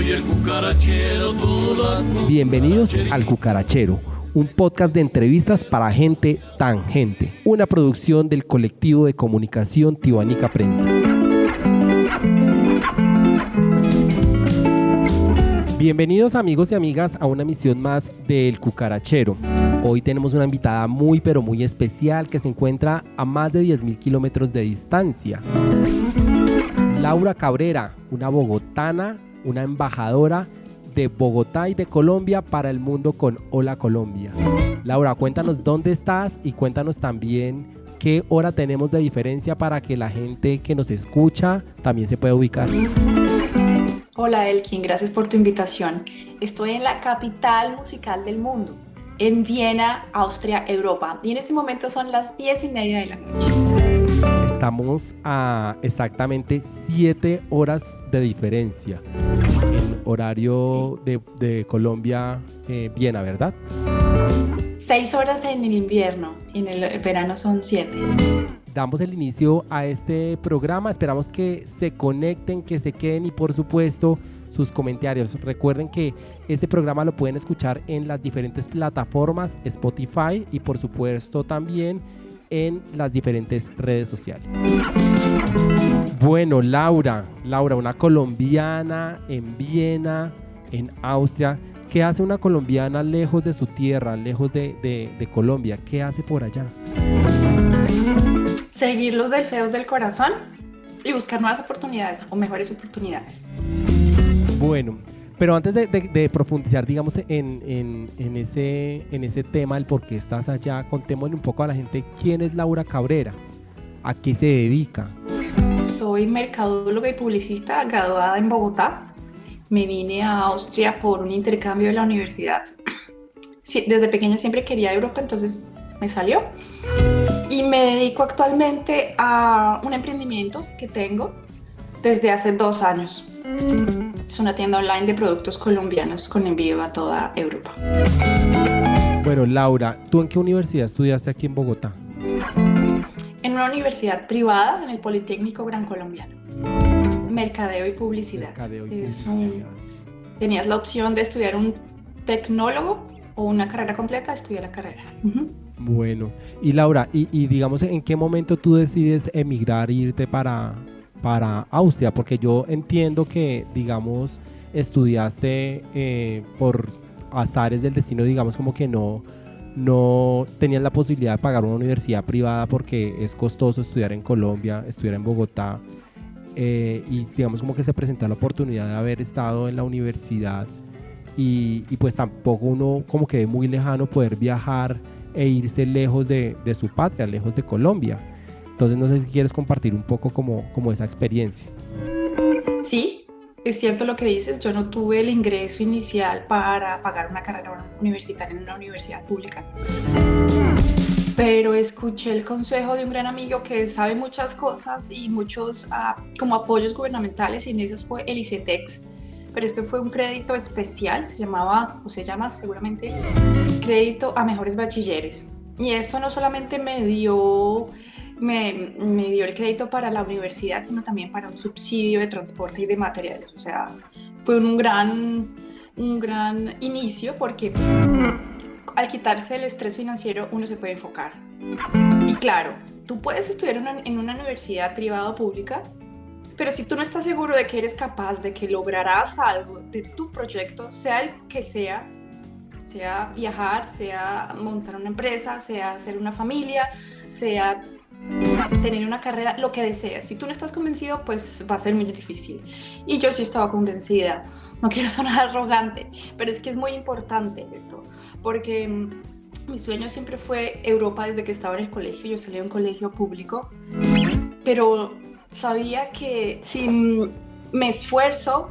soy el cucarachero, Bienvenidos al Cucarachero, un podcast de entrevistas para gente tangente, una producción del colectivo de comunicación Tibanica Prensa. Bienvenidos amigos y amigas a una emisión más del Cucarachero. Hoy tenemos una invitada muy pero muy especial que se encuentra a más de 10.000 kilómetros de distancia. Laura Cabrera, una bogotana, una embajadora de Bogotá y de Colombia para el mundo con Hola Colombia. Laura, cuéntanos dónde estás y cuéntanos también qué hora tenemos de diferencia para que la gente que nos escucha también se pueda ubicar. Hola Elkin, gracias por tu invitación. Estoy en la capital musical del mundo, en Viena, Austria, Europa. Y en este momento son las 10:30 de la noche. Estamos a exactamente 7 horas de diferencia en horario de Colombia, Viena, ¿verdad? 6 horas en el invierno y en el verano son 7. Damos el inicio a este programa, esperamos que se conecten, que se queden y por supuesto sus comentarios. Recuerden que este programa lo pueden escuchar en las diferentes plataformas Spotify y por supuesto también en las diferentes redes sociales. Bueno, Laura, una colombiana en Viena, en Austria. ¿Qué hace una colombiana lejos de su tierra, lejos de Colombia? ¿Qué hace por allá? Seguir los deseos del corazón y buscar nuevas oportunidades o mejores oportunidades. Bueno, pero antes de profundizar, digamos, en ese tema, el por qué estás allá, contémosle un poco a la gente quién es Laura Cabrera, a qué se dedica. Soy mercadóloga y publicista graduada en Bogotá. Me vine a Austria por un intercambio de la universidad. Sí, desde pequeña siempre quería Europa, entonces me salió. Y me dedico actualmente a un emprendimiento que tengo desde hace 2 años. Es una tienda online de productos colombianos con envío a toda Europa. Bueno, Laura, ¿tú en qué universidad estudiaste aquí en Bogotá? En una universidad privada, en el Politécnico Gran Colombiano. Mercadeo y publicidad. Tenías la opción de estudiar un tecnólogo o una carrera completa, estudié la carrera. Bueno, y Laura, y digamos, ¿en qué momento tú decides emigrar e irte para Austria? Porque yo entiendo que, digamos, estudiaste por azares del destino, digamos, como que no tenías la posibilidad de pagar una universidad privada porque es costoso estudiar en Colombia, estudiar en Bogotá, y digamos como que se presentó la oportunidad de haber estado en la universidad y pues tampoco uno como que ve muy lejano poder viajar e irse lejos de su patria, lejos de Colombia. Entonces no sé si quieres compartir un poco como esa experiencia. Sí, es cierto lo que dices. Yo no tuve el ingreso inicial para pagar una carrera universitaria en una universidad pública, pero escuché el consejo de un gran amigo que sabe muchas cosas y muchos como apoyos gubernamentales, y en esas fue el ICETEX. Pero este fue un crédito especial, se llama seguramente crédito a mejores bachilleres. Y esto no solamente me dio el crédito para la universidad, sino también para un subsidio de transporte y de materiales. O sea, fue un gran inicio porque al quitarse el estrés financiero uno se puede enfocar. Y claro, tú puedes estudiar en una universidad privada o pública, pero si tú no estás seguro de que eres capaz, de que lograrás algo de tu proyecto, sea el que sea viajar, sea montar una empresa, sea hacer una familia, sea tener una carrera, lo que deseas. Si tú no estás convencido, pues va a ser muy difícil. Y yo sí estaba convencida. No quiero sonar arrogante, pero es que es muy importante esto, porque mi sueño siempre fue Europa desde que estaba en el colegio. Yo salí de un colegio público, pero sabía que si me esfuerzo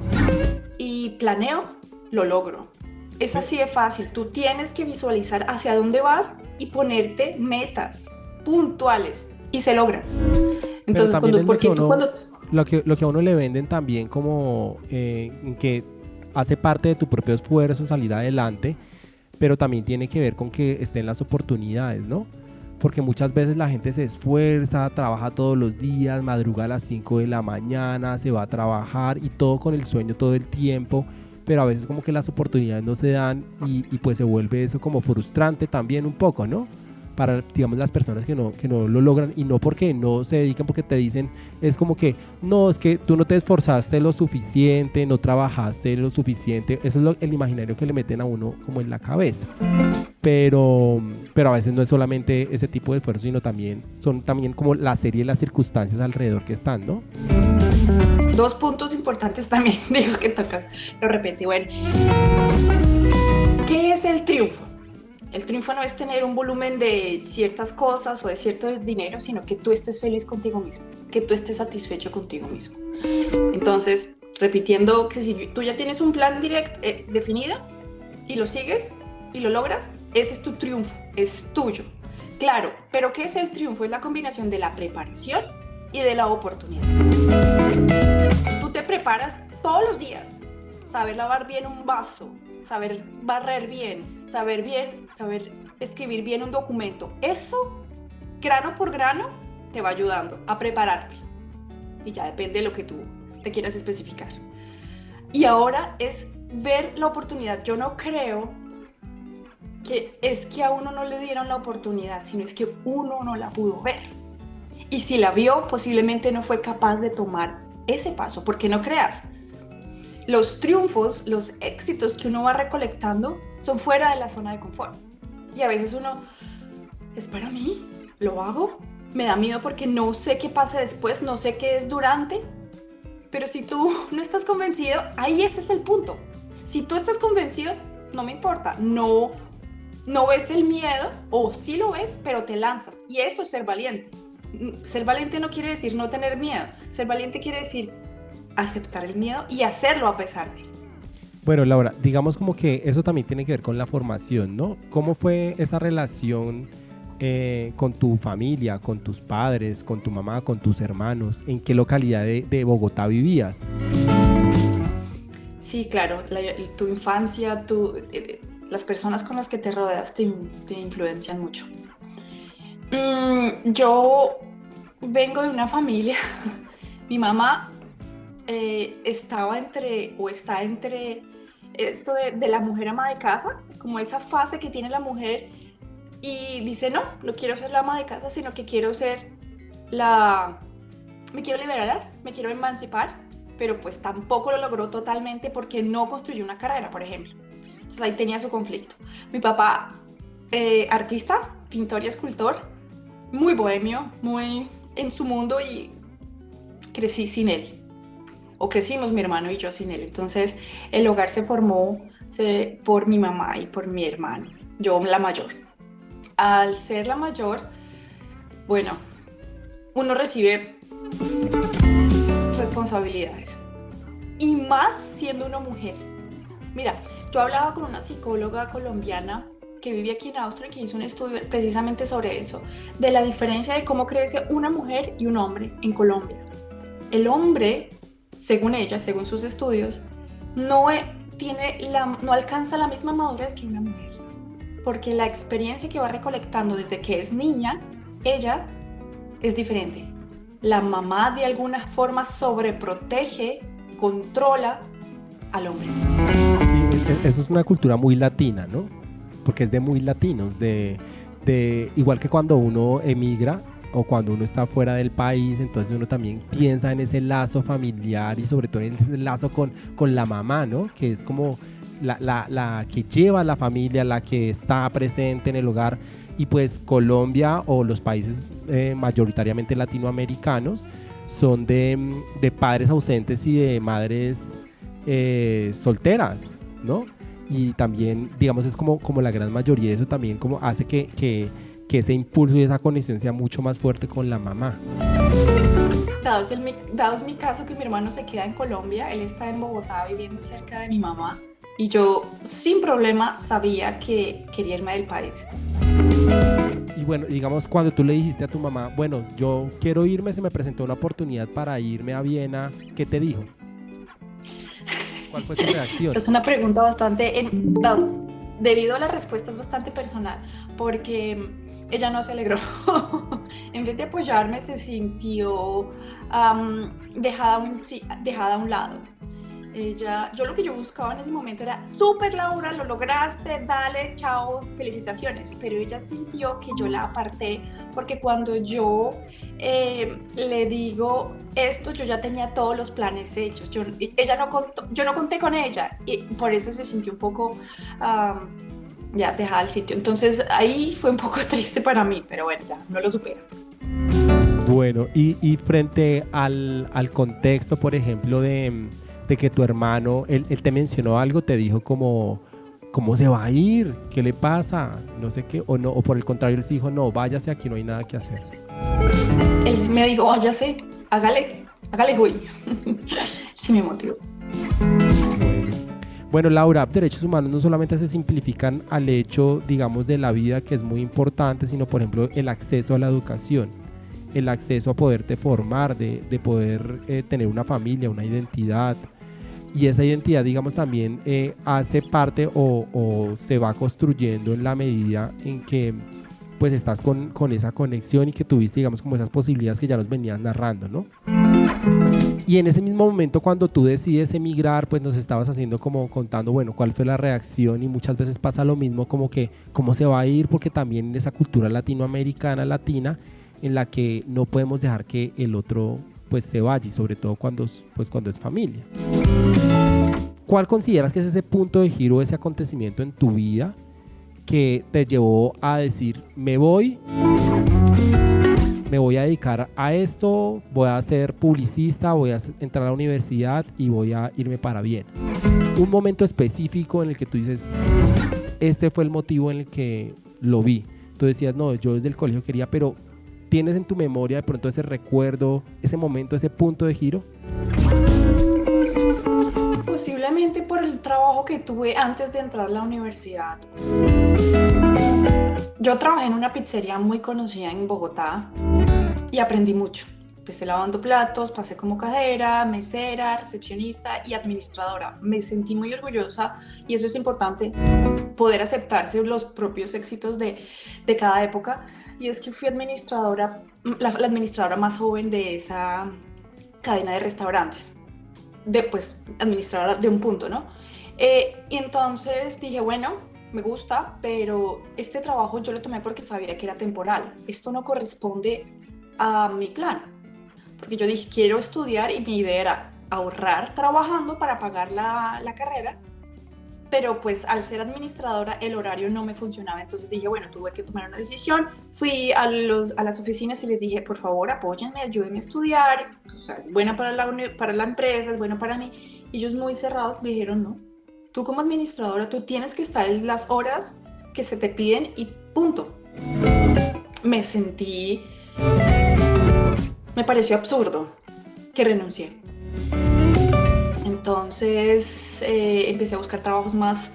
y planeo, lo logro. Es así de fácil. Tú tienes que visualizar hacia dónde vas y ponerte metas puntuales y se logran. Entonces, lo que a uno le venden también como que hace parte de tu propio esfuerzo salir adelante, pero también tiene que ver con que estén las oportunidades, ¿no? porque muchas veces la gente se esfuerza, trabaja todos los días, madruga a las 5 de la mañana, se va a trabajar y todo con el sueño todo el tiempo, pero a veces como que las oportunidades no se dan y pues se vuelve eso como frustrante también un poco, ¿no? Para, digamos, las personas que no lo logran, y no porque no se dedican, porque te dicen, es como que, no, es que tú no te esforzaste lo suficiente, no trabajaste lo suficiente, eso es el imaginario que le meten a uno como en la cabeza, pero a veces no es solamente ese tipo de esfuerzo, sino también, son también como la serie de las circunstancias alrededor que están, ¿no? Dos puntos importantes también, digo que tocas, lo repetí, bueno. ¿Qué es el triunfo? El triunfo no es tener un volumen de ciertas cosas o de cierto dinero, sino que tú estés feliz contigo mismo, que tú estés satisfecho contigo mismo. Entonces, repitiendo que si tú ya tienes un plan definido y lo sigues y lo logras, ese es tu triunfo, es tuyo. Claro, pero ¿qué es el triunfo? Es la combinación de la preparación y de la oportunidad. Tú te preparas todos los días, saber lavar bien un vaso, saber barrer bien, saber escribir bien un documento. Eso, grano por grano, te va ayudando a prepararte. Y ya depende de lo que tú te quieras especificar. Y ahora es ver la oportunidad. Yo no creo que es que a uno no le dieron la oportunidad, sino es que uno no la pudo ver. Y si la vio, posiblemente no fue capaz de tomar ese paso, porque no creas. Los triunfos, los éxitos que uno va recolectando son fuera de la zona de confort. Y a veces uno, ¿es para mí? ¿Lo hago? Me da miedo porque no sé qué pase después, no sé qué es durante. Pero si tú no estás convencido, ahí ese es el punto. Si tú estás convencido, no me importa. No ves el miedo, o sí lo ves, pero te lanzas. Y eso es ser valiente. Ser valiente no quiere decir no tener miedo. Ser valiente quiere decir aceptar el miedo y hacerlo a pesar de él. Bueno, Laura, digamos como que eso también tiene que ver con la formación, ¿no? ¿Cómo fue esa relación con tu familia, con tus padres, con tu mamá, con tus hermanos? ¿En qué localidad de Bogotá vivías? Sí, claro, tu infancia, las personas con las que te rodeas te influencian mucho. Yo vengo de una familia, mi mamá está entre esto de la mujer ama de casa, como esa fase que tiene la mujer y dice, no quiero ser la ama de casa, sino que quiero ser me quiero liberar, me quiero emancipar, pero pues tampoco lo logró totalmente porque no construyó una carrera, por ejemplo. Entonces ahí tenía su conflicto. Mi papá, artista, pintor y escultor, muy bohemio, muy en su mundo, y crecí sin él. O crecimos mi hermano y yo sin él. Entonces el hogar se formó por mi mamá y por mi hermano, yo la mayor. Al ser la mayor, bueno, uno recibe responsabilidades, y más siendo una mujer. Mira, yo hablaba con una psicóloga colombiana que vive aquí en Austria, que hizo un estudio precisamente sobre eso, de la diferencia de cómo crece una mujer y un hombre en Colombia. El hombre, según ella, según sus estudios, no alcanza la misma madurez que una mujer, porque la experiencia que va recolectando desde que es niña, ella es diferente. La mamá de alguna forma sobreprotege, controla al hombre. Sí, eso es una cultura muy latina, ¿no? Porque es de muy latinos, igual que cuando uno emigra o cuando uno está fuera del país, entonces uno también piensa en ese lazo familiar y sobre todo en ese lazo con la mamá, ¿no? Que es como la que lleva a la familia, la que está presente en el hogar. Y pues Colombia o los países mayoritariamente latinoamericanos son de padres ausentes y de madres solteras, ¿no? Y también, digamos, es como la gran mayoría de eso también como hace que ese impulso y esa conexión sea mucho más fuerte con la mamá. Dado es mi caso, que mi hermano se queda en Colombia, él está en Bogotá viviendo cerca de mi mamá, y yo sin problema sabía que quería irme del país. Y bueno, digamos, cuando tú le dijiste a tu mamá, bueno, yo quiero irme, se me presentó una oportunidad para irme a Viena, ¿qué te dijo? ¿Cuál fue su reacción? Es una pregunta bastante, debido a la respuesta es bastante personal, porque ella no se alegró. En vez de apoyarme, se sintió dejada a un lado. Lo que yo buscaba en ese momento era: súper Laura, lo lograste, dale, chao, felicitaciones. Pero ella sintió que yo la aparté, porque cuando yo le digo esto, yo ya tenía todos los planes hechos. Yo no conté con ella, y por eso se sintió un poco ya dejada al sitio. Entonces ahí fue un poco triste para mí, pero bueno, ya no lo supero. Bueno, y frente al contexto, por ejemplo, de que tu hermano, él te mencionó algo, te dijo como, ¿cómo se va a ir? ¿Qué le pasa? No sé qué, o no, o por el contrario, él sí dijo, no, váyase, aquí no hay nada que hacer. Él me dijo, váyase, hágale, güey. Sí me motivó. Bueno, Laura, derechos humanos no solamente se simplifican al hecho, digamos, de la vida, que es muy importante, sino, por ejemplo, el acceso a la educación, el acceso a poderte formar, de poder tener una familia, una identidad. Y esa identidad, digamos, también hace parte o se va construyendo en la medida en que pues estás con esa conexión y que tuviste, digamos, como esas posibilidades que ya nos venías narrando, ¿no? Y en ese mismo momento, cuando tú decides emigrar, pues nos estabas haciendo como contando, bueno, cuál fue la reacción, y muchas veces pasa lo mismo, como que cómo se va a ir, porque también en esa cultura latinoamericana, latina, en la que no podemos dejar que el otro pues se vaya, y sobre todo cuando es familia. ¿Cuál consideras que es ese punto de giro, ese acontecimiento en tu vida que te llevó a decir, me voy a dedicar a esto, voy a ser publicista, voy a entrar a la universidad y voy a irme para bien? Un momento específico en el que tú dices, este fue el motivo en el que lo vi. Tú decías, no, yo desde el colegio quería, pero ¿tienes en tu memoria de pronto ese recuerdo, ese momento, ese punto de giro? Posiblemente por el trabajo que tuve antes de entrar a la universidad. Yo trabajé en una pizzería muy conocida en Bogotá y aprendí mucho. Empecé lavando platos, pasé como cajera, mesera, recepcionista y administradora. Me sentí muy orgullosa, y eso es importante, poder aceptarse los propios éxitos de cada época. Y es que fui administradora, la administradora más joven de esa cadena de restaurantes. Administradora de un punto, ¿no? Y entonces dije, bueno, me gusta, pero este trabajo yo lo tomé porque sabía que era temporal. Esto no corresponde a mi plan. Porque yo dije, quiero estudiar, y mi idea era ahorrar trabajando para pagar la carrera, pero pues al ser administradora el horario no me funcionaba. Entonces dije, bueno, tuve que tomar una decisión. Fui a las oficinas y les dije, por favor, apóyenme, ayúdenme a estudiar. Pues, o sea, es buena para la empresa, es buena para mí. Y ellos, muy cerrados, me dijeron, no, tú como administradora, tú tienes que estar en las horas que se te piden y punto. Me pareció absurdo que renuncié. Entonces empecé a buscar trabajos más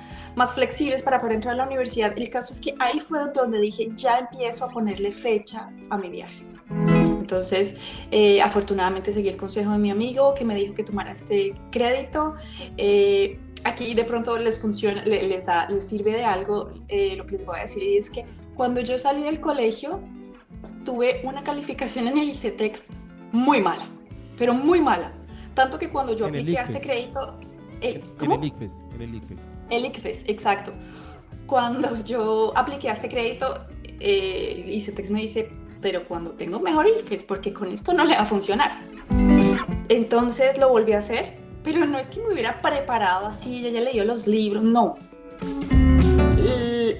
flexibles para poder entrar a la universidad. El caso es que ahí fue donde dije, ya empiezo a ponerle fecha a mi viaje. Entonces, afortunadamente seguí el consejo de mi amigo, que me dijo que tomara este crédito. Aquí de pronto les funciona, les sirve de algo lo que les voy a decir, y es que cuando yo salí del colegio, tuve una calificación en el ICETEX muy mala, pero muy mala. Tanto que cuando yo apliqué a este crédito... ¿Cómo? En el ICFES. El ICFES, exacto. Cuando yo apliqué a este crédito, el ICETEX me dice, pero cuando tengo mejor ICFES, porque con esto no le va a funcionar. Entonces lo volví a hacer, pero no es que me hubiera preparado así, ya leí los libros, no.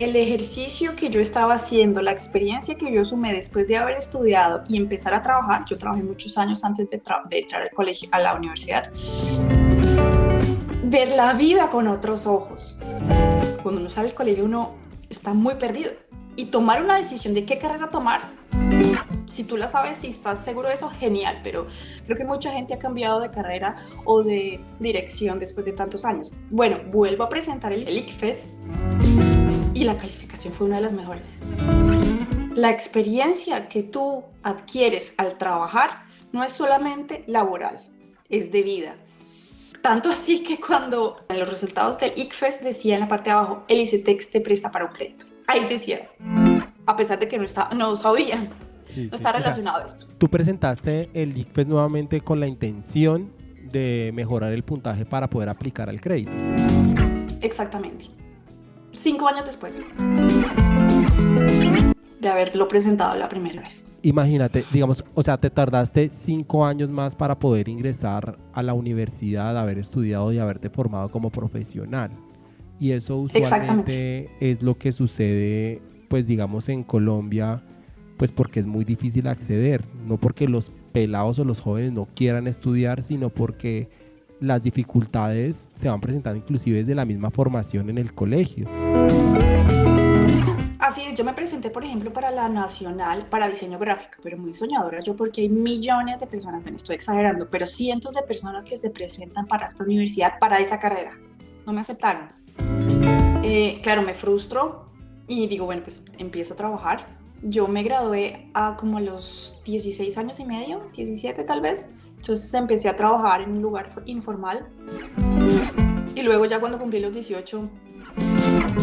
El ejercicio que yo estaba haciendo, la experiencia que yo sumé después de haber estudiado y empezar a trabajar, yo trabajé muchos años antes de entrar al colegio, a la universidad, ver la vida con otros ojos. Cuando uno sale del colegio, uno está muy perdido, y tomar una decisión de qué carrera tomar, si tú la sabes, si estás seguro de eso, genial, pero creo que mucha gente ha cambiado de carrera o de dirección después de tantos años. Bueno, vuelvo a presentar el ICFES y la calificación fue una de las mejores. La experiencia que tú adquieres al trabajar no es solamente laboral, es de vida. Tanto así que cuando en los resultados del ICFES decía en la parte de abajo, el ICETEX te presta para un crédito. Ahí decía, a pesar de que no sabían, Sí, no sí. está O sea, relacionado a esto. tú presentaste el ICFES nuevamente con la intención de mejorar el puntaje para poder aplicar al crédito. Exactamente. 5 años después de haberlo presentado la primera vez. Imagínate, digamos, o sea, te tardaste 5 años más para poder ingresar a la universidad, haber estudiado y haberte formado como profesional. Y eso usualmente es lo que sucede, pues digamos, en Colombia, pues porque es muy difícil acceder, no porque los pelados o los jóvenes no quieran estudiar, sino porque las dificultades se van presentando inclusive desde la misma formación en el colegio. Así es, yo me presenté, por ejemplo, para la Nacional, para diseño gráfico, pero muy soñadora yo porque hay millones de personas, me estoy exagerando, pero cientos de personas que se presentan para esta universidad, para esa carrera. No me aceptaron. Claro, me frustro y digo, bueno, pues empiezo a trabajar. Yo me gradué a como los 16 años y medio, 17 tal vez. Entonces empecé a trabajar en un lugar informal y luego ya cuando cumplí los 18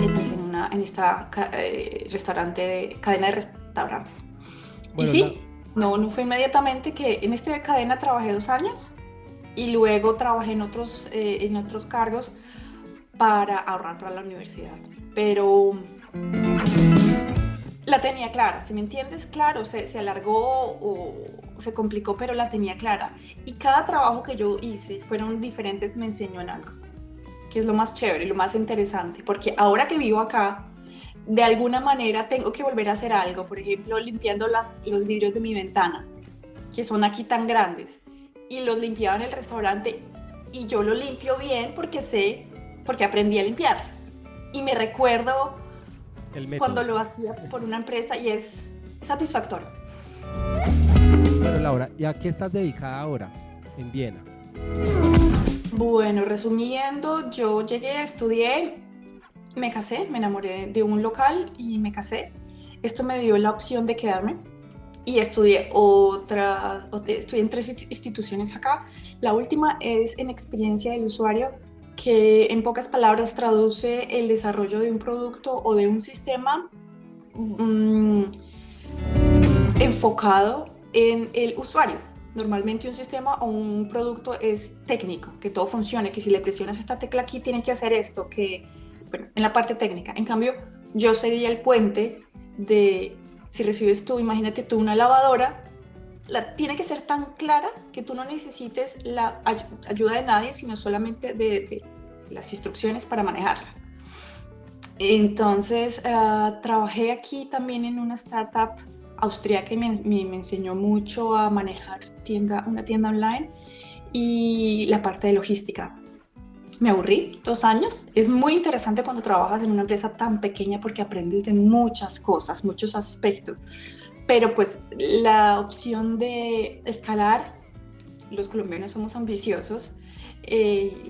empecé en esta cadena de restaurantes. Bueno, y sí, no fue inmediatamente, que en esta cadena trabajé 2 años y luego trabajé en otros cargos para ahorrar para la universidad. Pero la tenía clara, si me entiendes, claro, se alargó o se complicó, pero la tenía clara. Y cada trabajo que yo hice, fueron diferentes, me enseñó en algo, que es lo más chévere, lo más interesante, porque ahora que vivo acá, de alguna manera tengo que volver a hacer algo, por ejemplo, limpiando los vidrios de mi ventana, que son aquí tan grandes, y los limpiaba en el restaurante, y yo lo limpio bien porque aprendí a limpiarlos. Y me recuerdo cuando lo hacía por una empresa y es satisfactorio. Bueno, Laura, ¿y a qué estás dedicada ahora en Viena? Bueno, resumiendo, yo llegué, estudié, me casé, me enamoré de un local y me casé. Esto me dio la opción de quedarme y estudié en 3 instituciones acá. La última es en experiencia del usuario, que en pocas palabras traduce el desarrollo de un producto o de un sistema enfocado en el usuario. Normalmente un sistema o un producto es técnico, que todo funcione, que si le presionas esta tecla aquí tiene que hacer esto, bueno, en la parte técnica. En cambio, yo sería el puente de, si recibes tú, imagínate tú una lavadora, tiene que ser tan clara que tú no necesites la ayuda de nadie, sino solamente de las instrucciones para manejarla. Entonces, trabajé aquí también en una startup austríaca que me enseñó mucho a manejar una tienda online y la parte de logística. Me aburrí 2 años. Es muy interesante cuando trabajas en una empresa tan pequeña porque aprendes de muchas cosas, muchos aspectos. Pero pues la opción de escalar, los colombianos somos ambiciosos,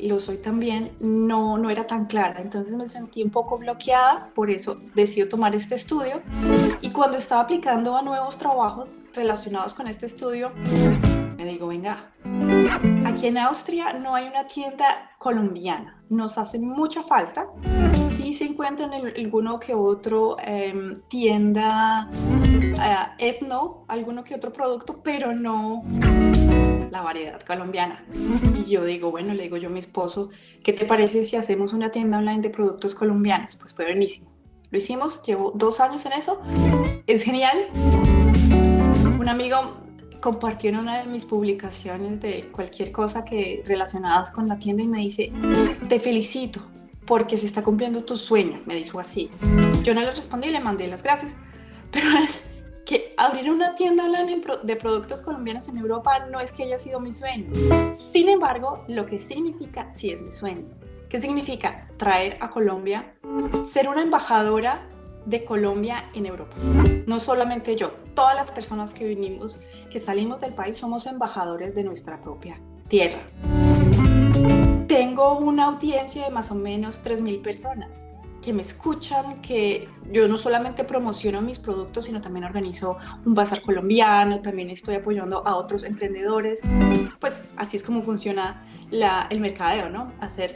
lo soy también, no era tan clara. Entonces me sentí un poco bloqueada, por eso decidí tomar este estudio. Y cuando estaba aplicando a nuevos trabajos relacionados con este estudio, me digo, venga, aquí en Austria no hay una tienda colombiana, nos hace mucha falta. Sí se encuentran alguno que otro tienda etno, alguno que otro producto, pero no la variedad colombiana. Y yo digo, bueno, le digo yo a mi esposo, ¿qué te parece si hacemos una tienda online de productos colombianos? Pues fue buenísimo. Lo hicimos, llevo 2 años en eso, es genial. Un amigo compartió en una de mis publicaciones de cualquier cosa relacionadas con la tienda y me dice, te felicito porque se está cumpliendo tu sueño, me dijo así. Yo no le respondí y le mandé las gracias, pero que abrir una tienda online de productos colombianos en Europa no es que haya sido mi sueño. Sin embargo, lo que significa sí es mi sueño. ¿Qué significa? Traer a Colombia, ser una embajadora de Colombia en Europa. No solamente yo, todas las personas que salimos del país somos embajadores de nuestra propia tierra. Tengo una audiencia de más o menos 3.000 personas que me escuchan, que yo no solamente promociono mis productos, sino también organizo un bazar colombiano, también estoy apoyando a otros emprendedores. Pues así es como funciona el mercadeo, ¿no? Hacer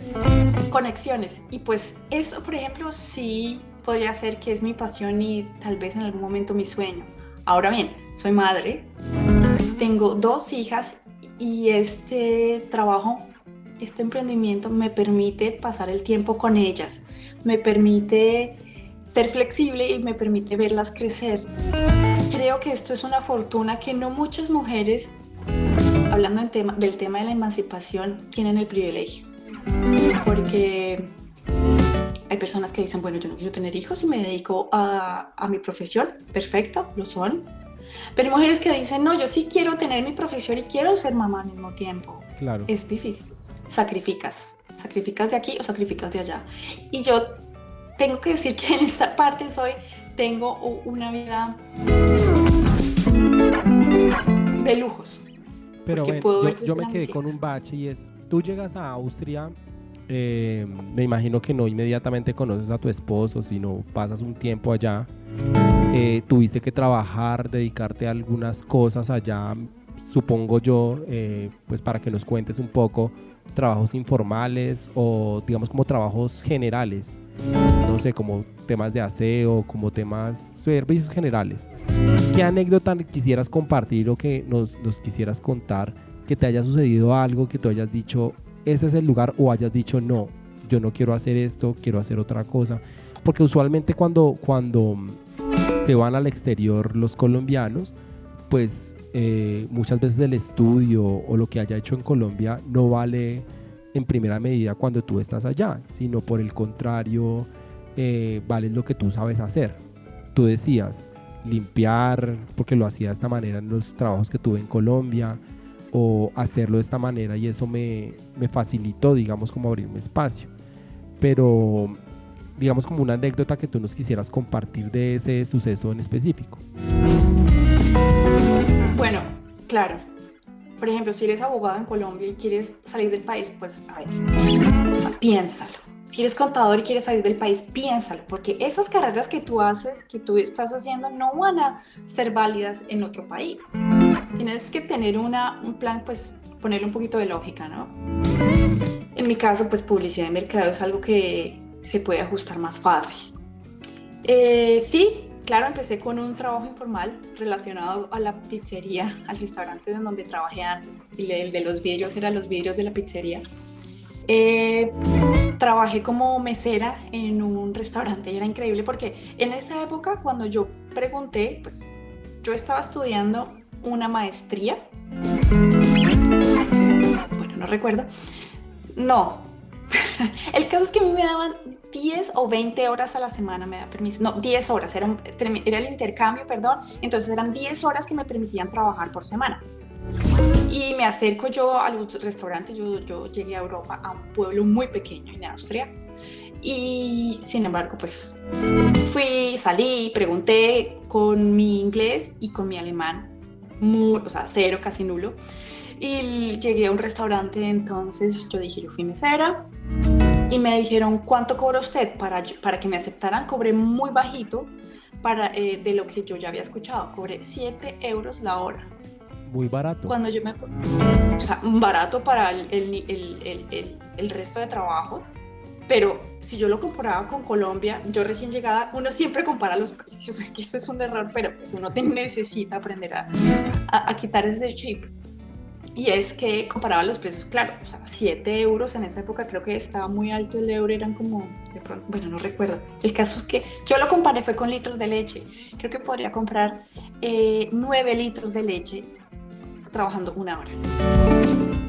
conexiones. Y pues eso, por ejemplo, sí podría ser que es mi pasión y tal vez en algún momento mi sueño. Ahora bien, soy madre, tengo 2 hijas y este trabajo, este emprendimiento me permite pasar el tiempo con ellas, me permite ser flexible y me permite verlas crecer. Creo que esto es una fortuna que no muchas mujeres, hablando del tema de la emancipación, tienen el privilegio. Porque hay personas que dicen, bueno, yo no quiero tener hijos y me dedico a mi profesión. Perfecto, lo son. Pero hay mujeres que dicen, no, yo sí quiero tener mi profesión y quiero ser mamá al mismo tiempo. Claro. Es difícil. Sacrificas de aquí o sacrificas de allá. Y yo tengo que decir que en esta parte tengo una vida de lujos. Pero bueno, yo me quedé con un bache y es, tú llegas a Austria, me imagino que no inmediatamente conoces a tu esposo, sino pasas un tiempo allá, tuviste que trabajar, dedicarte a algunas cosas allá, supongo yo, pues para que nos cuentes un poco, trabajos informales o digamos como trabajos generales, no sé, como temas de aseo, como temas, servicios generales. ¿Qué anécdota quisieras compartir o que nos quisieras contar, que te haya sucedido algo, que tú hayas dicho, este es el lugar, o hayas dicho, no, yo no quiero hacer esto, quiero hacer otra cosa? Porque usualmente cuando se van al exterior los colombianos, pues muchas veces el estudio o lo que haya hecho en Colombia no vale en primera medida cuando tú estás allá, sino por el contrario, vale lo que tú sabes hacer. Tú decías limpiar, porque lo hacía de esta manera en los trabajos que tuve en Colombia, o hacerlo de esta manera, y eso me facilitó, digamos, como abrirme espacio. Pero digamos como una anécdota que tú nos quisieras compartir de ese suceso en específico. Bueno, claro. Por ejemplo, si eres abogado en Colombia y quieres salir del país, pues a ver, piénsalo. Si eres contador y quieres salir del país, piénsalo, porque esas carreras que tú haces, que tú estás haciendo, no van a ser válidas en otro país. Tienes que tener un plan, pues ponerle un poquito de lógica, ¿no? En mi caso, pues publicidad y mercadeo es algo que se puede ajustar más fácil. Sí, claro, empecé con un trabajo informal relacionado a la pizzería, al restaurante en donde trabajé antes. El de los vidrios eran los vidrios de la pizzería. Trabajé como mesera en un restaurante y era increíble porque en esa época, cuando yo pregunté, pues yo estaba estudiando una maestría. Bueno, no recuerdo. No. El caso es que a mí me daban 10 o 20 horas a la semana, me da permiso. No, 10 horas, era el intercambio, perdón. Entonces eran 10 horas que me permitían trabajar por semana. Y me acerco yo a los restaurantes. Yo llegué a Europa, a un pueblo muy pequeño en Austria. Y sin embargo, pues salí, pregunté con mi inglés y con mi alemán, o sea, cero, casi nulo. Y llegué a un restaurante, entonces yo dije, yo fui mesera. Y me dijeron, ¿cuánto cobra usted? Para que me aceptaran, cobré muy bajito de lo que yo ya había escuchado. Cobré 7 euros la hora. Muy barato. Cuando yo o sea, barato para el resto de trabajos. Pero si yo lo comparaba con Colombia, yo recién llegada, uno siempre compara los precios, que eso es un error, pero pues uno necesita aprender a quitar ese chip. Y es que comparaba los precios, claro, o sea, 7 euros en esa época, creo que estaba muy alto el euro, eran como, de pronto, bueno, no recuerdo. El caso es que yo lo comparé fue con litros de leche. Creo que podría comprar 9 litros de leche trabajando una hora.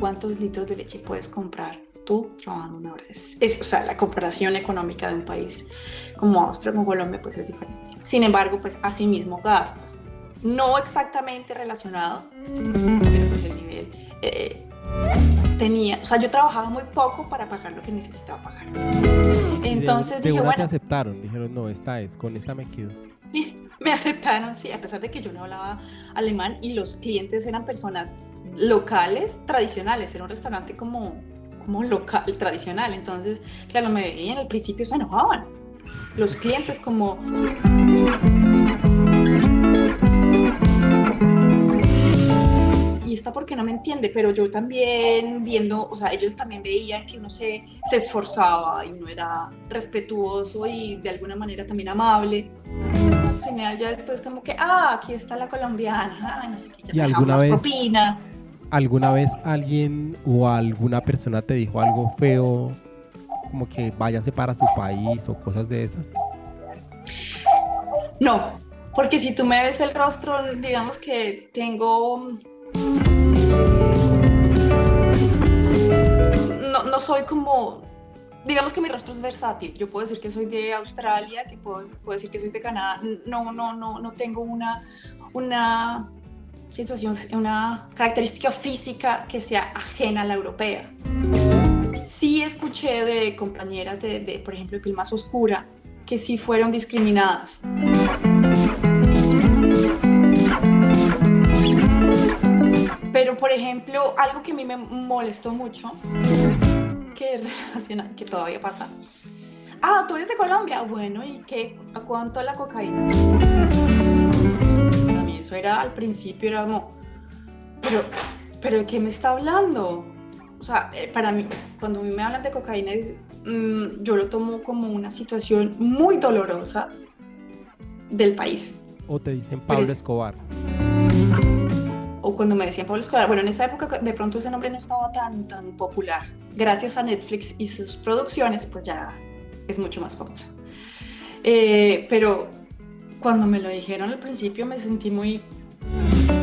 ¿Cuántos litros de leche puedes comprar tú trabajando una hora? O sea, la comparación económica de un país como Austria, como Colombia, pues es diferente. Sin embargo, pues así mismo gastas. No exactamente relacionado, pero pues el nivel o sea, yo trabajaba muy poco para pagar lo que necesitaba pagar. Entonces dije, bueno, te aceptaron, dijeron, no, con esta me quedo. Sí, me aceptaron, sí, a pesar de que yo no hablaba alemán y los clientes eran personas locales, tradicionales, era un restaurante como local, tradicional. Entonces, claro, me veían, al principio se enojaban los clientes como... ¿y esta por qué no me entiende? Pero yo también viendo, o sea, ellos también veían que uno se esforzaba y uno era respetuoso y de alguna manera también amable. Al final ya después como que, aquí está la colombiana, no sé qué, ya ¿Y te dejamos propina. alguna vez alguien o alguna persona te dijo algo feo, como que váyase para su país o cosas de esas? No, porque si tú me ves el rostro, digamos que tengo... No soy como... Digamos que mi rostro es versátil. Yo puedo decir que soy de Australia, que puedo decir que soy de Canadá. No tengo una situación, una característica física que sea ajena a la europea. Sí escuché de compañeras por ejemplo, de piel más oscura, que sí fueron discriminadas. Pero, por ejemplo, algo que a mí me molestó mucho, que todavía pasa. Tú eres de Colombia. Bueno, ¿y qué? ¿A cuánto la cocaína? Para mí eso era, al principio era como, ¿pero de qué me está hablando? O sea, para mí, cuando a mí me hablan de cocaína, yo lo tomo como una situación muy dolorosa del país. ¿O te dicen Pablo Escobar? O cuando me decían Pablo Escobar, bueno, en esa época de pronto ese nombre no estaba tan popular. Gracias a Netflix y sus producciones, pues ya es mucho más famoso. Pero cuando me lo dijeron al principio me sentí muy...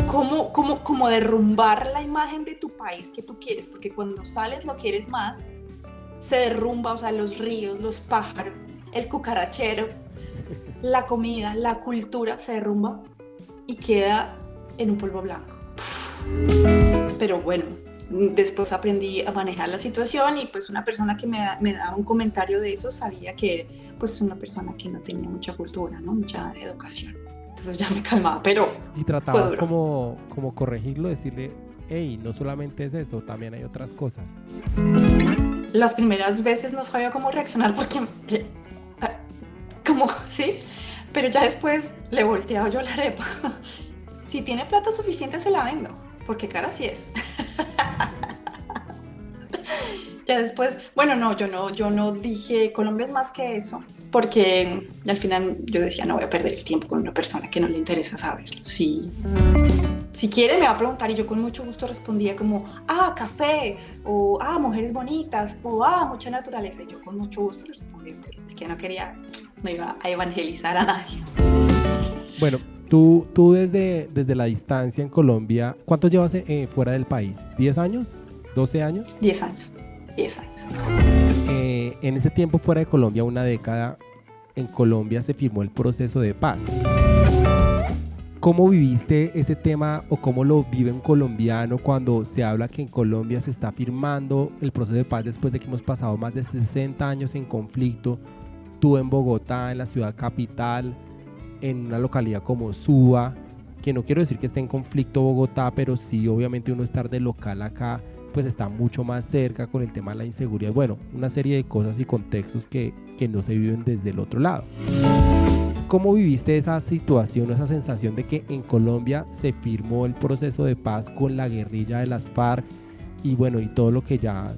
como derrumbar la imagen de tu país que tú quieres, porque cuando sales lo quieres más, se derrumba, o sea, los ríos, los pájaros, el cucarachero, la comida, la cultura se derrumba y queda en un polvo blanco. Pero bueno, después aprendí a manejar la situación y pues una persona que me daba un comentario de eso sabía que pues una persona que no tenía mucha cultura, ¿no? Mucha educación. Entonces ya me calmaba, pero... Y tratabas como corregirlo, decirle, hey, no solamente es eso, también hay otras cosas. Las primeras veces no sabía cómo reaccionar porque... como, sí, pero ya después le volteaba yo la arepa. Si tiene plata suficiente se la vendo, porque cara sí es. Ya después, bueno, no, yo no dije Colombia es más que eso, porque al final yo decía no voy a perder el tiempo con una persona que no le interesa saberlo. Si quiere me va a preguntar y yo con mucho gusto respondía como café, o mujeres bonitas, o mucha naturaleza, y yo con mucho gusto le respondía, pero el que no quería no iba a evangelizar a nadie. Bueno, tú desde la distancia en Colombia, ¿cuánto llevas fuera del país? ¿10 años? ¿12 años? 10 años. 10 años. En ese tiempo fuera de Colombia, una década, en Colombia se firmó el proceso de paz. ¿Cómo viviste ese tema o cómo lo vive un colombiano cuando se habla que en Colombia se está firmando el proceso de paz después de que hemos pasado más de 60 años en conflicto? Tú en Bogotá, en la ciudad capital, en una localidad como Suba, que no quiero decir que esté en conflicto Bogotá, pero sí obviamente uno estar de local acá pues está mucho más cerca con el tema de la inseguridad, bueno, una serie de cosas y contextos que no se viven desde el otro lado. ¿Cómo viviste esa situación, esa sensación de que en Colombia se firmó el proceso de paz con la guerrilla de las FARC y bueno, y todo lo que ya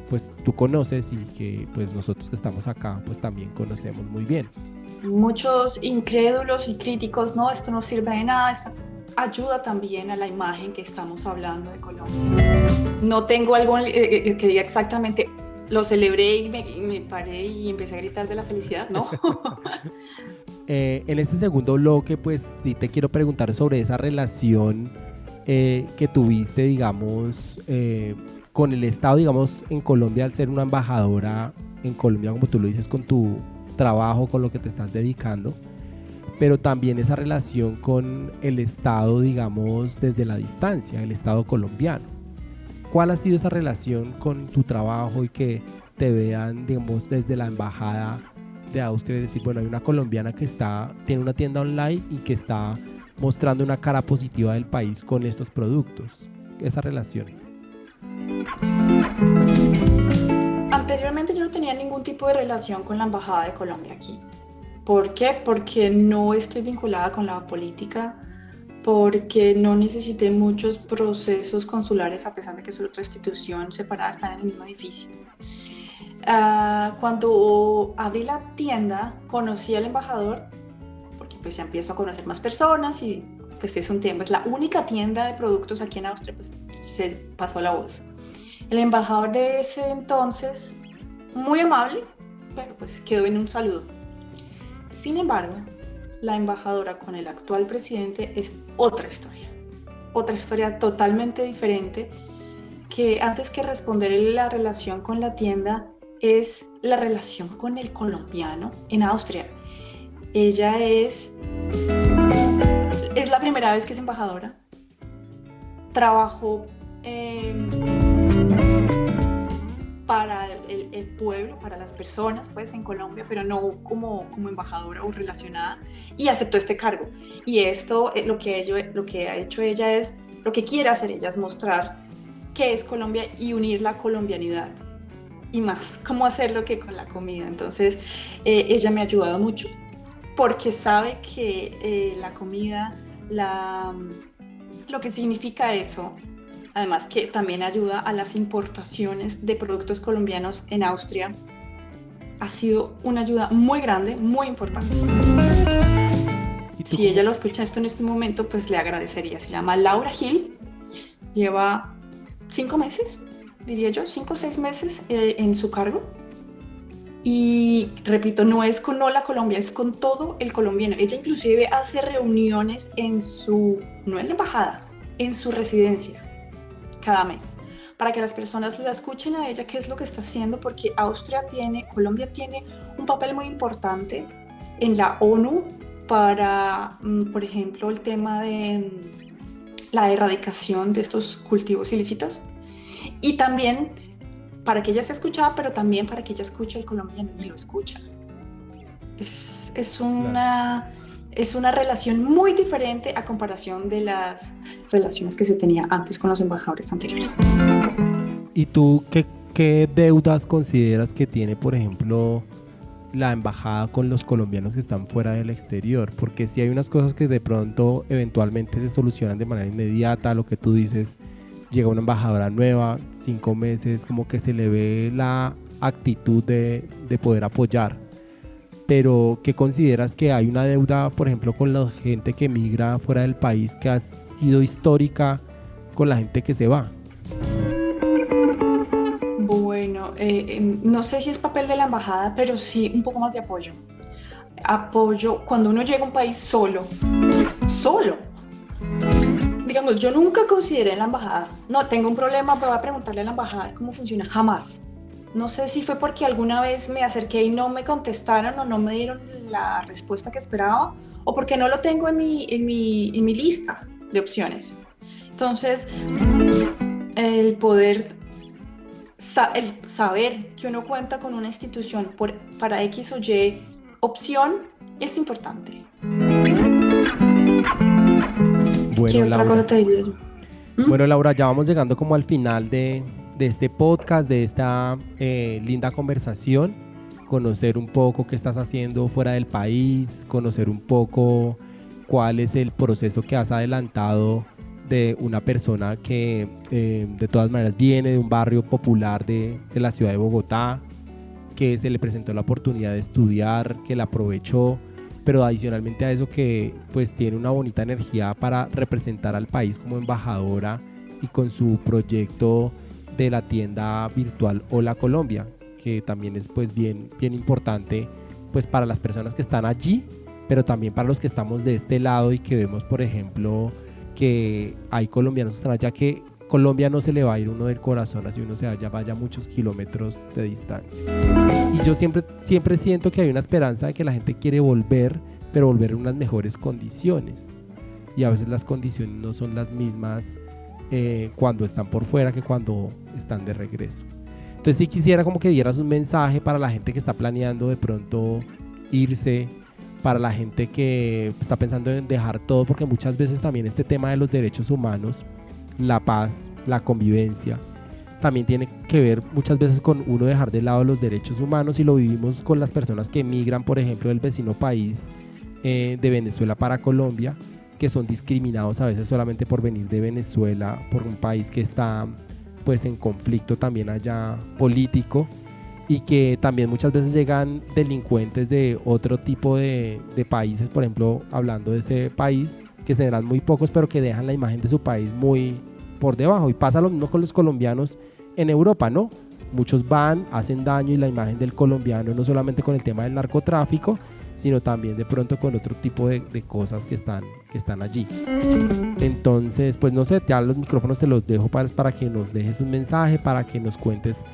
pues tú conoces y que pues nosotros que estamos acá pues también conocemos muy bien? Muchos incrédulos y críticos, no, esto no sirve de nada, esto ayuda también a la imagen que estamos hablando de Colombia. No tengo algo que diga exactamente, lo celebré y me paré y empecé a gritar de la felicidad, ¿no? En este segundo bloque, pues sí te quiero preguntar sobre esa relación que tuviste, digamos, con el Estado, digamos, en Colombia, al ser una embajadora en Colombia, como tú lo dices, con tu trabajo, con lo que te estás dedicando, pero también esa relación con el Estado, digamos, desde la distancia, el Estado colombiano. ¿Cuál ha sido esa relación con tu trabajo y que te vean, digamos, desde la embajada de Austria? Es decir, bueno, hay una colombiana que tiene una tienda online y que está mostrando una cara positiva del país con estos productos. Esa relación. Anteriormente yo no tenía ningún tipo de relación con la embajada de Colombia aquí. ¿Por qué? Porque no estoy vinculada con la política, porque no necesité muchos procesos consulares, a pesar de que soy otra institución separada, están en el mismo edificio. Cuando abrí la tienda, conocí al embajador, porque pues ya empiezo a conocer más personas y pues es un tiempo, es la única tienda de productos aquí en Austria, pues se pasó la voz. El embajador de ese entonces, muy amable, pero pues quedó en un saludo. Sin embargo, la embajadora con el actual presidente es otra historia totalmente diferente, que antes que responder la relación con la tienda, es la relación con el colombiano en Austria. Ella es la primera vez que es embajadora. Trabajó para el pueblo, para las personas, pues en Colombia, pero no como embajadora o relacionada, y aceptó este cargo. Y esto, lo que ha hecho ella es, lo que quiere hacer ella es mostrar qué es Colombia y unir la colombianidad. Y más, cómo hacerlo que con la comida. Entonces, ella me ha ayudado mucho, porque sabe que la comida, lo que significa eso, además que también ayuda a las importaciones de productos colombianos en Austria, ha sido una ayuda muy grande, muy importante. Si ella lo escucha esto en este momento, pues le agradecería. Se llama Laura Gil, lleva 5 meses, diría yo, 5 o 6 meses en su cargo. Y repito, no es con Hola Colombia, es con todo el colombiano. Ella inclusive hace reuniones no en la embajada, en su residencia, cada mes, para que las personas la escuchen a ella qué es lo que está haciendo, porque Colombia tiene un papel muy importante en la ONU para, por ejemplo, el tema de la erradicación de estos cultivos ilícitos, y también para que ella sea escuchada, pero también para que ella escuche al colombiano y lo escucha. Es una relación muy diferente a comparación de las relaciones que se tenía antes con los embajadores anteriores. ¿Y tú qué deudas consideras que tiene, por ejemplo, la embajada con los colombianos que están fuera del exterior? Porque si hay unas cosas que de pronto eventualmente se solucionan de manera inmediata, lo que tú dices, llega una embajadora nueva, 5 meses, como que se le ve la actitud de poder apoyar. Pero ¿qué consideras que hay una deuda, por ejemplo, con la gente que migra fuera del país, que ha sido histórica con la gente que se va? Bueno, no sé si es papel de la embajada, pero sí un poco más de apoyo. Apoyo cuando uno llega a un país solo. Digamos, yo nunca consideré en la embajada, no, tengo un problema, pero voy a preguntarle a la embajada cómo funciona, jamás. No sé si fue porque alguna vez me acerqué y no me contestaron o no me dieron la respuesta que esperaba, o porque no lo tengo en mi lista de opciones. Entonces, el saber que uno cuenta con una institución para X o Y opción es importante. Bueno, ¿Qué otra cosa te diría yo? Bueno, Laura, ya vamos llegando como al final de este podcast, de esta linda conversación. Conocer un poco qué estás haciendo fuera del país, conocer un poco cuál es el proceso que has adelantado de una persona que de todas maneras viene de un barrio popular de la ciudad de Bogotá, que se le presentó la oportunidad de estudiar, que la aprovechó, pero adicionalmente a eso que pues tiene una bonita energía para representar al país como embajadora y con su proyecto de la tienda virtual Hola Colombia, que también es pues bien importante pues para las personas que están allí, pero también para los que estamos de este lado y que vemos, por ejemplo, que hay colombianos que están allá, que Colombia no se le va a ir uno del corazón así uno vaya muchos kilómetros de distancia. Y yo siempre siento que hay una esperanza de que la gente quiere volver, pero volver en unas mejores condiciones. Y a veces las condiciones no son las mismas cuando están por fuera que cuando están de regreso. Entonces sí quisiera como que dieras un mensaje para la gente que está planeando de pronto irse, para la gente que está pensando en dejar todo, porque muchas veces también este tema de los derechos humanos, la paz, la convivencia, también tiene que ver muchas veces con uno dejar de lado los derechos humanos, y lo vivimos con las personas que emigran, por ejemplo, del vecino país de Venezuela para Colombia, que son discriminados a veces solamente por venir de Venezuela, por un país que está pues en conflicto también allá político, y que también muchas veces llegan delincuentes de otro tipo de países, por ejemplo, hablando de ese país, que serán muy pocos, pero que dejan la imagen de su país muy por debajo. Y pasa lo mismo con los colombianos en Europa, ¿no? Muchos van, hacen daño, y la imagen del colombiano, no solamente con el tema del narcotráfico, sino también de pronto con otro tipo de cosas que están allí. Entonces, pues no sé, ya los micrófonos te los dejo para que nos dejes un mensaje, para que nos cuentes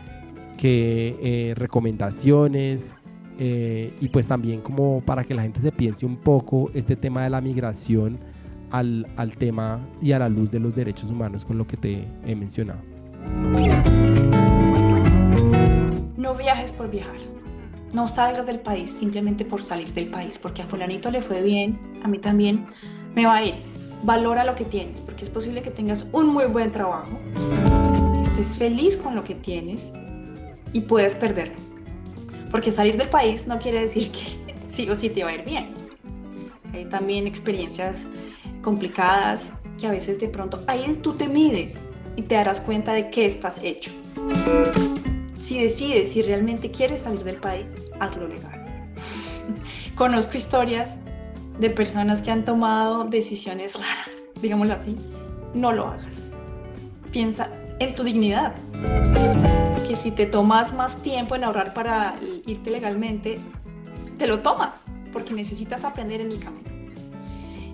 qué recomendaciones, y pues también como para que la gente se piense un poco este tema de la migración al tema y a la luz de los derechos humanos, con lo que te he mencionado. No viajes por viajar. No salgas del país simplemente por salir del país, porque a fulanito le fue bien, a mí también me va a ir. Valora lo que tienes, porque es posible que tengas un muy buen trabajo, estés feliz con lo que tienes y puedes perderlo. Porque salir del país no quiere decir que sí o sí te va a ir bien. Hay también experiencias complicadas que a veces de pronto ahí tú te mides y te darás cuenta de qué estás hecho. Si decides, si realmente quieres salir del país, hazlo legal. Conozco historias de personas que han tomado decisiones raras, digámoslo así. No lo hagas. Piensa en tu dignidad. Que si te tomas más tiempo en ahorrar para irte legalmente, te lo tomas, porque necesitas aprender en el camino.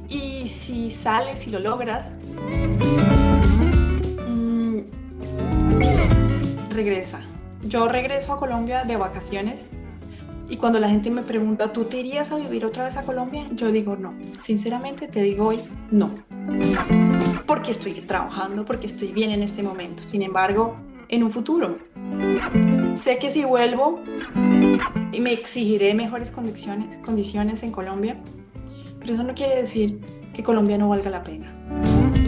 Y si sales y lo logras, regresa. Yo regreso a Colombia de vacaciones, y cuando la gente me pregunta, ¿tú te irías a vivir otra vez a Colombia? Yo digo no. Sinceramente te digo hoy, no. Porque estoy trabajando, porque estoy bien en este momento. Sin embargo, en un futuro, sé que si vuelvo, me exigiré mejores condiciones en Colombia, pero eso no quiere decir que Colombia no valga la pena.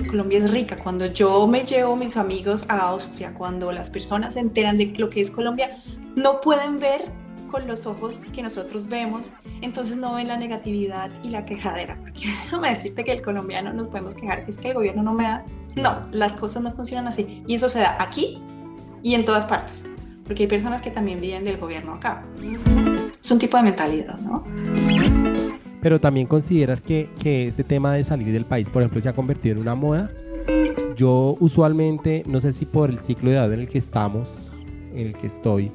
Colombia es rica. Cuando yo me llevo a mis amigos a Austria, cuando las personas se enteran de lo que es Colombia, no pueden ver con los ojos que nosotros vemos, entonces no ven la negatividad y la quejadera. Porque déjame decirte que el colombiano nos podemos quejar que es que el gobierno no me da. No, las cosas no funcionan así, y eso se da aquí y en todas partes, porque hay personas que también viven del gobierno acá. Es un tipo de mentalidad, ¿no? Pero también consideras que este tema de salir del país, por ejemplo, se ha convertido en una moda. Yo usualmente, no sé si por el ciclo de edad en el que estamos, en el que estoy,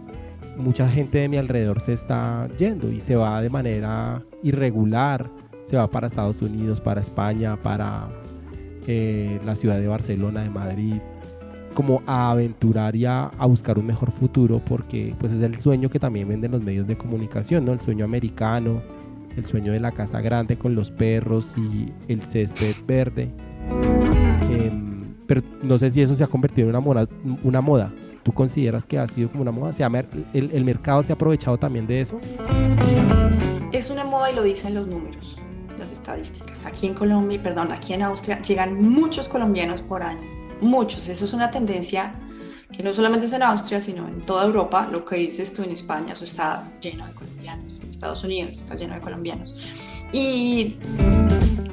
mucha gente de mi alrededor se está yendo y se va de manera irregular. Se va para Estados Unidos, para España, para la ciudad de Barcelona, de Madrid, como a aventurar y a buscar un mejor futuro, porque pues es el sueño que también venden los medios de comunicación, ¿no? El sueño americano, el sueño de la casa grande con los perros y el césped verde. Pero no sé si eso se ha convertido en una moda. ¿Tú consideras que ha sido como una moda? ¿El mercado se ha aprovechado también de eso? Es una moda y lo dicen los números, las estadísticas. Aquí en Austria llegan muchos colombianos por año. Muchos. Eso es una tendencia que no solamente es en Austria, sino en toda Europa. Lo que dices tú, en España, eso está lleno de colombianos. En Estados Unidos está lleno de colombianos. ¿Y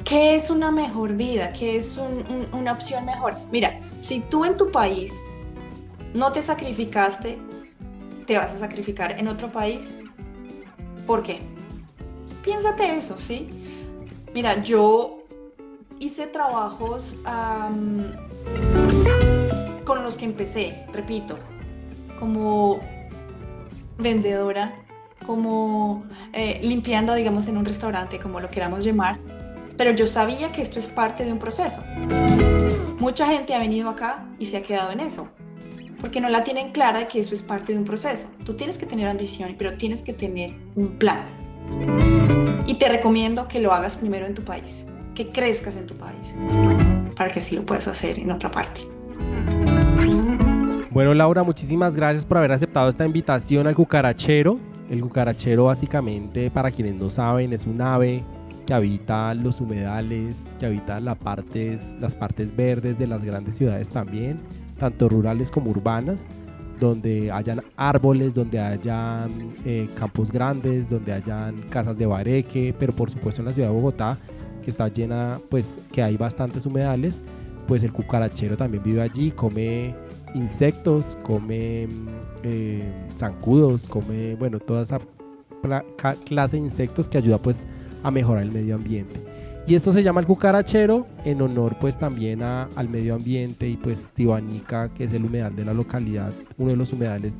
qué es una mejor vida? ¿Qué es una opción mejor? Mira, si tú en tu país no te sacrificaste, te vas a sacrificar en otro país. ¿Por qué? Piénsate eso, ¿sí? Mira, yo hice trabajos con los que empecé, repito, como vendedora, como limpiando, digamos, en un restaurante, como lo queramos llamar, pero yo sabía que esto es parte de un proceso. Mucha gente ha venido acá y se ha quedado en eso, porque no la tienen clara de que eso es parte de un proceso. Tú tienes que tener ambición, pero tienes que tener un plan. Y te recomiendo que lo hagas primero en tu país, que crezcas en tu país, para que así lo puedas hacer en otra parte. Bueno, Laura, muchísimas gracias por haber aceptado esta invitación al cucarachero. El cucarachero, básicamente, para quienes no saben, es un ave que habita los humedales, que habita las partes verdes de las grandes ciudades también, tanto rurales como urbanas, donde hayan árboles, donde hayan campos grandes, donde hayan casas de bareque, pero por supuesto en la ciudad de Bogotá que está llena, pues que hay bastantes humedales, pues el cucarachero también vive allí, come insectos, come zancudos, come, bueno, toda esa clase de insectos que ayuda pues a mejorar el medio ambiente. Y esto se llama el cucarachero en honor pues también al medio ambiente y pues Tibanica, que es el humedal de la localidad, uno de los humedales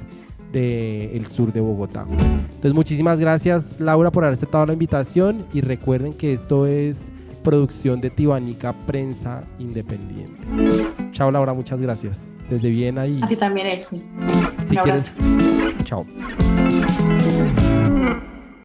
del sur de Bogotá. Entonces muchísimas gracias, Laura, por haber aceptado la invitación, y recuerden que esto es producción de Tibanica Prensa Independiente. Chao, Laura, muchas gracias desde Viena. Y a ti también, Elkin. si Un quieres, abrazo. chao.